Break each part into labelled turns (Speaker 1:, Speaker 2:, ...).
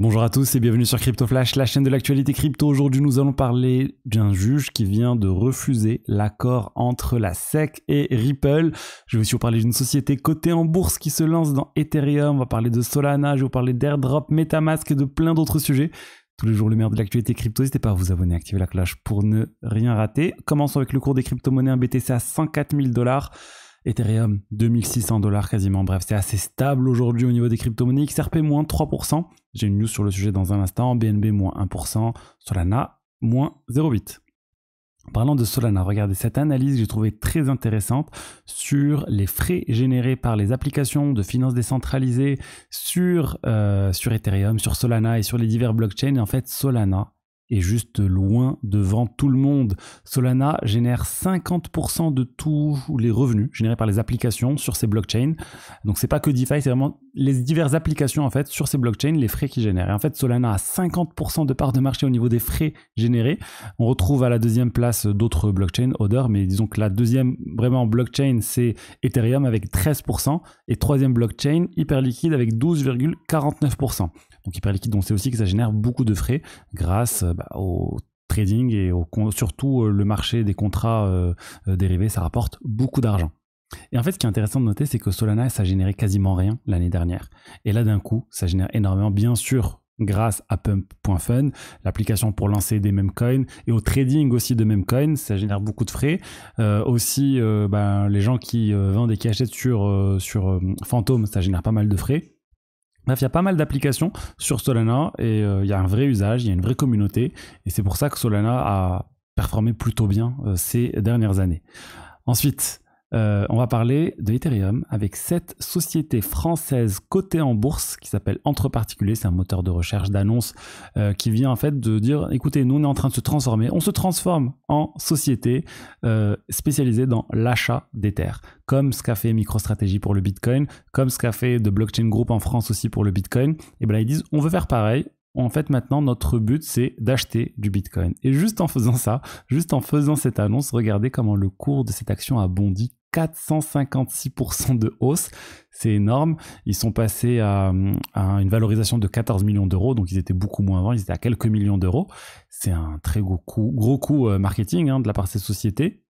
Speaker 1: Bonjour à tous et bienvenue sur Crypto Flash, la chaîne de l'actualité crypto. Aujourd'hui, nous allons parler d'un juge qui vient de refuser l'accord entre la SEC et Ripple. Je vais aussi vous parler d'une société cotée en bourse qui se lance dans Ethereum. On va parler de Solana, je vais vous parler d'Airdrop, MetaMask et de plein d'autres sujets. Tous les jours, le meilleur de l'actualité crypto. N'hésitez pas à vous abonner, activer la cloche pour ne rien rater. Commençons avec le cours des crypto-monnaies. Un BTC à 104 000 $. Ethereum, 2600 $ quasiment. Bref, c'est assez stable aujourd'hui au niveau des crypto-monnaies. XRP, moins 3%. J'ai une news sur le sujet dans un instant. BNB, moins 1%. Solana, moins 0,8%. Parlant de Solana, regardez cette analyse que j'ai trouvée très intéressante sur les frais générés par les applications de finances décentralisées sur Ethereum, sur Solana et sur les divers blockchains. Et en fait, Solana est juste loin devant tout le monde. Solana génère 50% de tous les revenus générés par les applications sur ces blockchains. Donc c'est pas que DeFi, c'est vraiment les diverses applications en fait sur ces blockchains, les frais qu'ils génèrent. Et en fait, Solana a 50% de part de marché au niveau des frais générés. On retrouve à la deuxième place d'autres blockchains, Other, mais disons que la deuxième vraiment blockchain, c'est Ethereum avec 13%, et troisième blockchain, Hyperliquid avec 12,49%. Donc Hyperliquid, on sait aussi que ça génère beaucoup de frais grâce au trading et surtout le marché des contrats dérivés, ça rapporte beaucoup d'argent. Et en fait, ce qui est intéressant de noter, c'est que Solana, ça générait quasiment rien l'année dernière. Et là, d'un coup, ça génère énormément, bien sûr, grâce à Pump.fun, l'application pour lancer des memcoins, et au trading aussi de memcoins, ça génère beaucoup de frais. Aussi, les gens qui vendent et qui achètent sur Phantom, ça génère pas mal de frais. Bref, il y a pas mal d'applications sur Solana et il y a un vrai usage, il y a une vraie communauté, et c'est pour ça que Solana a performé plutôt bien ces dernières années. Ensuite, on va parler de Ethereum avec cette société française cotée en bourse qui s'appelle Entre Particuliers. C'est un moteur de recherche d'annonces qui vient en fait de dire écoutez, nous on est en train de se transformer, on se transforme en société spécialisée dans l'achat d'Ether, comme ce qu'a fait MicroStrategy pour le Bitcoin, comme ce qu'a fait The Blockchain Group en France aussi pour le Bitcoin. Et bien là ils disent on veut faire pareil. En fait, maintenant, notre but, c'est d'acheter du Bitcoin. Et juste en faisant ça, juste en faisant cette annonce, regardez comment le cours de cette action a bondi 456% de hausse. C'est énorme. Ils sont passés à une valorisation de 14 millions d'euros. Donc, ils étaient beaucoup moins avant. Ils étaient à quelques millions d'euros. C'est un très gros coup marketing de la part de cette société.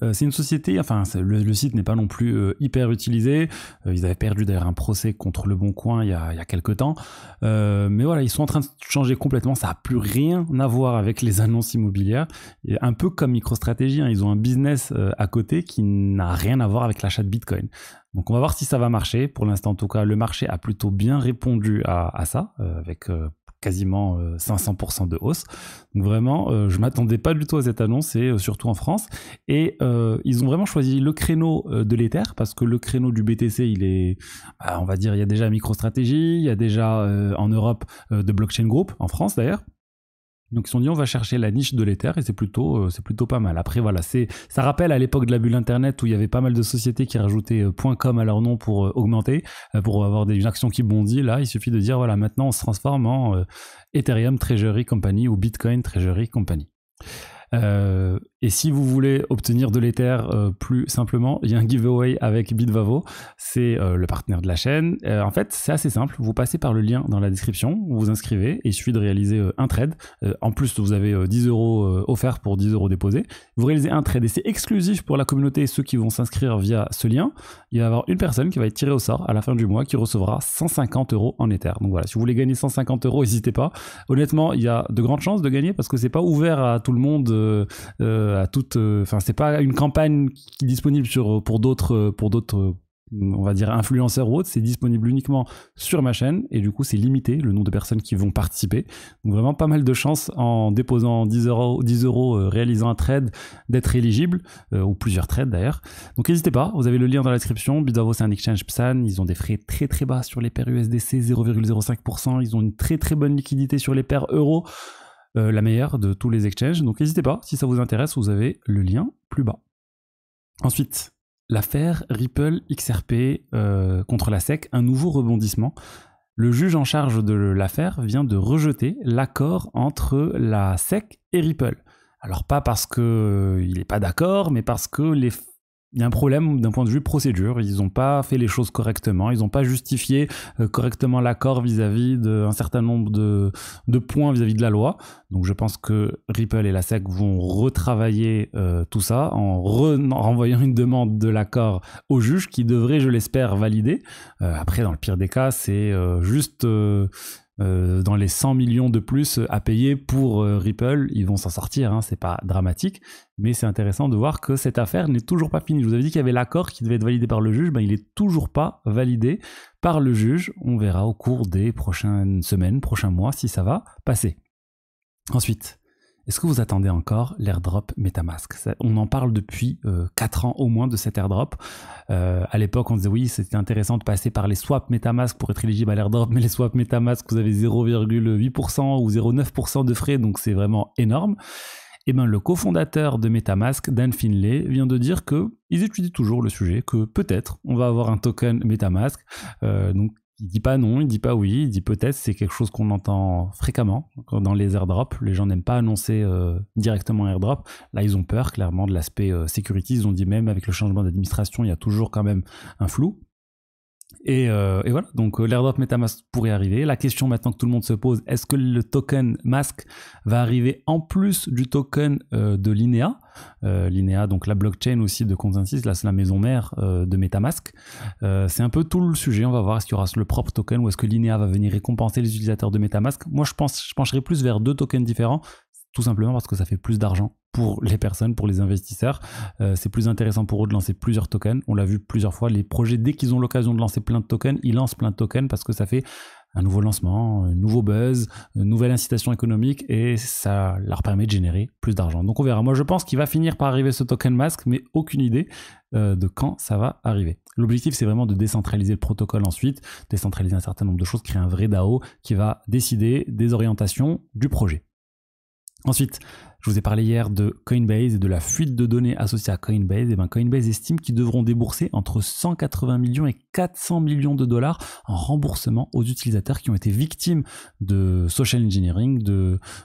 Speaker 1: C'est une société, enfin le site n'est pas non plus hyper utilisé. Ils avaient perdu d'ailleurs un procès contre Le Bon Coin il y a quelques temps. Mais voilà, ils sont en train de changer complètement. Ça n'a plus rien à voir avec les annonces immobilières. Et un peu comme MicroStrategy, ils ont un business à côté qui n'a rien à voir avec l'achat de Bitcoin. Donc on va voir si ça va marcher. Pour l'instant, en tout cas, le marché a plutôt bien répondu à ça, avec quasiment 500% de hausse. Donc vraiment, je ne m'attendais pas du tout à cette annonce, et surtout en France. Et ils ont vraiment choisi le créneau de l'Ether, parce que le créneau du BTC, il est, on va dire, il y a déjà MicroStrategy, il y a déjà en Europe The Blockchain Group, en France d'ailleurs. Donc ils se sont dit on va chercher la niche de l'Ether, et c'est plutôt pas mal. Après voilà, ça rappelle à l'époque de la bulle internet où il y avait pas mal de sociétés qui rajoutaient .com à leur nom pour augmenter, pour avoir une action qui bondit. Là il suffit de dire voilà, maintenant on se transforme en Ethereum Treasury Company ou Bitcoin Treasury Company. Et si vous voulez obtenir de l'Ether plus simplement, il y a un giveaway avec Bitvavo, c'est le partenaire de la chaîne. En fait, c'est assez simple, vous passez par le lien dans la description, vous vous inscrivez, et il suffit de réaliser un trade. En plus, vous avez 10 € offerts pour 10 € déposés. Vous réalisez un trade, et c'est exclusif pour la communauté et ceux qui vont s'inscrire via ce lien. Il va y avoir une personne qui va être tirée au sort à la fin du mois qui recevra 150 € en Ether. Donc voilà, si vous voulez gagner 150 €, n'hésitez pas. Honnêtement, il y a de grandes chances de gagner parce que c'est pas ouvert à tout le monde. C'est pas une campagne qui est disponible pour d'autres on va dire influenceurs ou autres, c'est disponible uniquement sur ma chaîne, et du coup c'est limité le nombre de personnes qui vont participer. Donc vraiment pas mal de chances en déposant 10 €, réalisant un trade, d'être éligible, ou plusieurs trades d'ailleurs. Donc n'hésitez pas, vous avez le lien dans la description. Bitvavo, c'est un exchange PSAN, ils ont des frais très très bas sur les paires USDC, 0,05%, ils ont une très très bonne liquidité sur les paires euros, la meilleure de tous les exchanges. Donc n'hésitez pas, si ça vous intéresse, vous avez le lien plus bas. Ensuite, l'affaire Ripple XRP contre la SEC, un nouveau rebondissement. Le juge en charge de l'affaire vient de rejeter l'accord entre la SEC et Ripple. Alors pas parce qu'il n'est pas d'accord, mais parce que il y a un problème d'un point de vue procédure. Ils n'ont pas fait les choses correctement. Ils n'ont pas justifié correctement l'accord vis-à-vis d'un certain nombre de points vis-à-vis de la loi. Donc je pense que Ripple et la SEC vont retravailler tout ça en renvoyant une demande de l'accord au juge qui devrait, je l'espère, valider. Après, dans le pire des cas, c'est juste... dans les 100 millions de plus à payer pour Ripple, ils vont s'en sortir, hein, c'est pas dramatique, mais c'est intéressant de voir que cette affaire n'est toujours pas finie. Je vous avais dit qu'il y avait l'accord qui devait être validé par le juge, il est toujours pas validé par le juge. On verra au cours des prochaines semaines, prochains mois, si ça va passer. Ensuite, est-ce que vous attendez encore l'airdrop MetaMask? On en parle depuis 4 ans au moins de cet airdrop. À l'époque, on disait oui, c'était intéressant de passer par les swaps MetaMask pour être éligible à l'airdrop, mais les swaps MetaMask, vous avez 0,8% ou 0,9% de frais, donc c'est vraiment énorme. Et le cofondateur de MetaMask, Dan Finlay, vient de dire qu'ils étudient toujours le sujet, que peut-être on va avoir un token MetaMask. Donc il dit pas non, il dit pas oui, il dit peut-être. C'est quelque chose qu'on entend fréquemment dans les airdrops. Les gens n'aiment pas annoncer directement un airdrop. Là, ils ont peur clairement de l'aspect security. Ils ont dit même avec le changement d'administration, il y a toujours quand même un flou. Et voilà, donc l'airdrop MetaMask pourrait arriver. La question maintenant que tout le monde se pose, est-ce que le token Mask va arriver en plus du token de Linea? Linea, donc la blockchain aussi de Consensus, là c'est la maison mère de MetaMask. C'est un peu tout le sujet, on va voir est-ce qu'il y aura le propre token ou est-ce que Linea va venir récompenser les utilisateurs de MetaMask. Moi je pencherais plus vers 2 tokens différents, tout simplement parce que ça fait plus d'argent pour les personnes, pour les investisseurs. C'est plus intéressant pour eux de lancer plusieurs tokens. On l'a vu plusieurs fois, les projets, dès qu'ils ont l'occasion de lancer plein de tokens, ils lancent plein de tokens parce que ça fait un nouveau lancement, un nouveau buzz, une nouvelle incitation économique et ça leur permet de générer plus d'argent. Donc on verra. Moi je pense qu'il va finir par arriver ce token Mask, mais aucune idée de quand ça va arriver. L'objectif c'est vraiment de décentraliser le protocole ensuite, décentraliser un certain nombre de choses, créer un vrai DAO qui va décider des orientations du projet. Ensuite, je vous ai parlé hier de Coinbase et de la fuite de données associée à Coinbase. Et Coinbase estime qu'ils devront débourser entre 180 millions et 400 millions de dollars en remboursement aux utilisateurs qui ont été victimes de social engineering,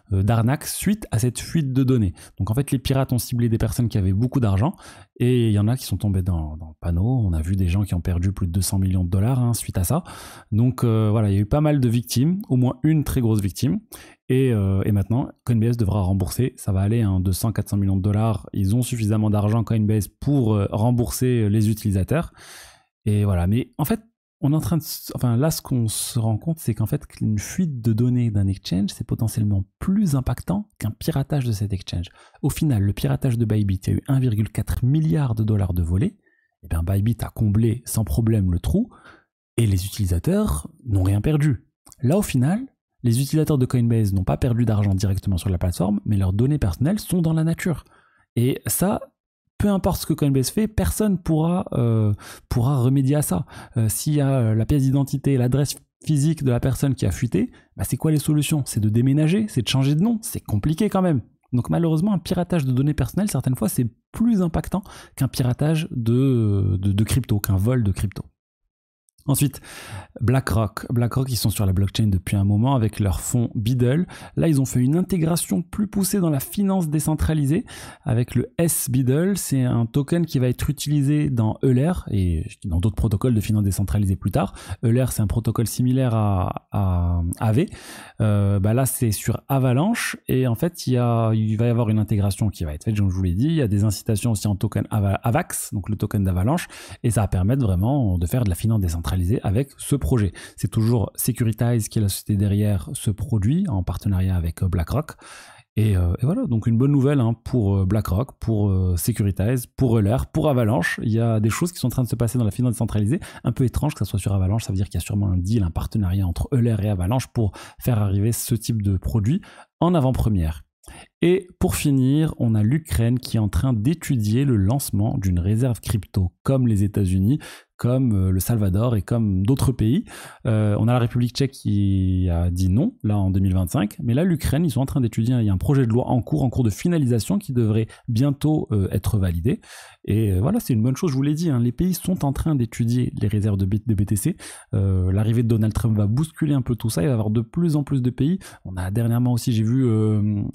Speaker 1: d'arnaques suite à cette fuite de données. Donc en fait, les pirates ont ciblé des personnes qui avaient beaucoup d'argent et il y en a qui sont tombés dans le panneau. On a vu des gens qui ont perdu plus de 200 millions de dollars suite à ça. Donc voilà, il y a eu pas mal de victimes, au moins une très grosse victime. Et maintenant, Coinbase devra rembourser. Ça va aller à 200-400 millions de dollars. Ils ont suffisamment d'argent, Coinbase, pour rembourser les utilisateurs. Et voilà. Mais en fait, on est en train de... Enfin, là, ce qu'on se rend compte, c'est qu'en fait, une fuite de données d'un exchange, c'est potentiellement plus impactant qu'un piratage de cet exchange. Au final, le piratage de Bybit, il y a eu 1,4 milliard de dollars de volés. Et bien, Bybit a comblé sans problème le trou. Et les utilisateurs n'ont rien perdu. Là, au final... Les utilisateurs de Coinbase n'ont pas perdu d'argent directement sur la plateforme, mais leurs données personnelles sont dans la nature. Et ça, peu importe ce que Coinbase fait, personne pourra remédier à ça. S'il y a la pièce d'identité, l'adresse physique de la personne qui a fuité, c'est quoi les solutions? C'est de déménager, c'est de changer de nom, c'est compliqué quand même. Donc malheureusement, un piratage de données personnelles, certaines fois, c'est plus impactant qu'un piratage de crypto, qu'un vol de crypto. Ensuite, BlackRock, ils sont sur la blockchain depuis un moment avec leur fonds Beedle. Là, ils ont fait une intégration plus poussée dans la finance décentralisée avec le S-Beedle. C'est un token qui va être utilisé dans Euler et dans d'autres protocoles de finance décentralisée plus tard. Euler, c'est un protocole similaire à Aave. Là, c'est sur Avalanche et en fait, il va y avoir une intégration qui va être faite, comme je vous l'ai dit. Il y a des incitations aussi en token AVAX, donc le token d'Avalanche, et ça va permettre vraiment de faire de la finance décentralisée avec ce projet. C'est toujours Securitize qui est la société derrière ce produit en partenariat avec BlackRock. Et voilà, donc une bonne nouvelle pour BlackRock, pour Securitize, pour Euler, pour Avalanche. Il y a des choses qui sont en train de se passer dans la finance décentralisée. Un peu étrange que ça soit sur Avalanche, ça veut dire qu'il y a sûrement un deal, un partenariat entre Euler et Avalanche pour faire arriver ce type de produit en avant-première. Et pour finir, on a l'Ukraine qui est en train d'étudier le lancement d'une réserve crypto comme les États-Unis, comme le Salvador et comme d'autres pays. On a la République tchèque qui a dit non, là en 2025, mais là l'Ukraine, ils sont en train d'étudier, il y a un projet de loi en cours de finalisation qui devrait bientôt être validé. Et voilà, c'est une bonne chose, je vous l'ai dit, hein, les pays sont en train d'étudier les réserves de BTC. L'arrivée de Donald Trump va bousculer un peu tout ça, il va y avoir de plus en plus de pays. On a dernièrement aussi, j'ai vu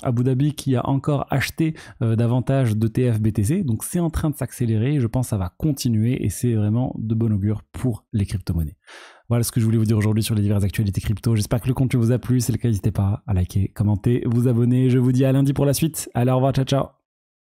Speaker 1: Abu Dhabi qui a encore acheté davantage d'ETF BTC, donc c'est en train de s'accélérer, je pense que ça va continuer et c'est vraiment de bon augure pour les crypto-monnaies. Voilà ce que je voulais vous dire aujourd'hui sur les diverses actualités crypto. J'espère que le contenu vous a plu. Si c'est le cas, n'hésitez pas à liker, commenter, vous abonner. Je vous dis à lundi pour la suite. Allez, au revoir, ciao, ciao.